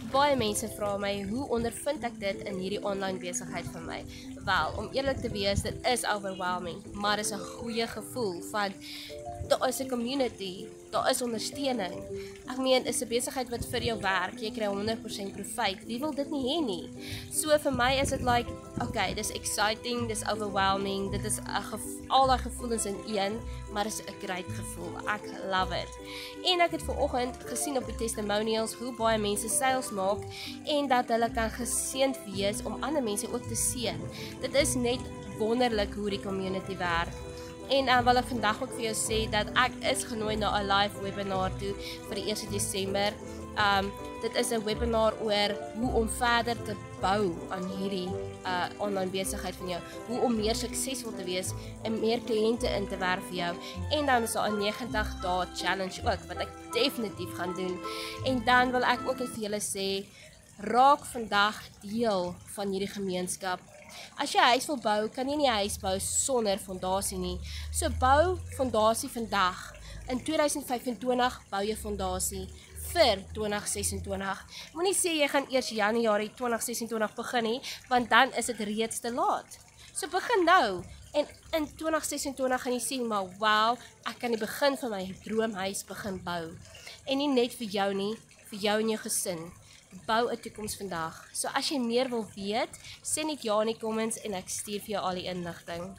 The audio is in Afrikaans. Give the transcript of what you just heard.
Baie mense vra my, hoe ondervind ek dit in hierdie online besigheid van my? Wel, om eerlik te wees, dit is overwhelming, maar is 'n goeie gevoel van daar is 'n community, daar is ondersteuning. Ek meen, is 'n besigheid wat vir jou werk, jy kry 100% profijt. Wie wil dit nie hê nie? So vir my is dit like, okay, dis exciting, dis overwhelming, dit is al daai gevoelens in een, maar is 'n great gevoel. Ek love it. En ek het vanoggend gesien op die testimonials hoe baie mense sales maak en dat hulle kan geseënd wees om ander mense ook te seën. Dit is net wonderlik hoe die community werk. En wil ek vandag ook vir jou sê dat ek is genooi na 'n live webinar toe vir die 1 Desember. Dit is 'n webinar oor hoe om verder te bou aan hierdie online besigheid van jou, hoe om meer suksesvol te wees en meer kliënte in te werf vir jou. En dan is daar 'n 90 dae challenge ook wat ek definitief gaan doen. En dan wil ek ook vir julle sê, raak vandag deel van hierdie gemeenskap. As jy 'n huis wil bou, kan jy nie 'n huis bou sonder fondasie nie. So bou fondasie vandag. In 2025 bou jy fondasie vir 2026. Moenie sê jy gaan eers Januarie 2026 begin nie, want dan is dit reeds te laat. So begin nou. En in 2026 gaan jy sien, maar wow, ek kan die begin van my droomhuis begin bou. En nie net vir jou nie, vir jou en jou gesin. Bou 'n toekoms vandag. So as jy meer wil weet, sê net ja in die comments en ek stuur vir jou al die inligting.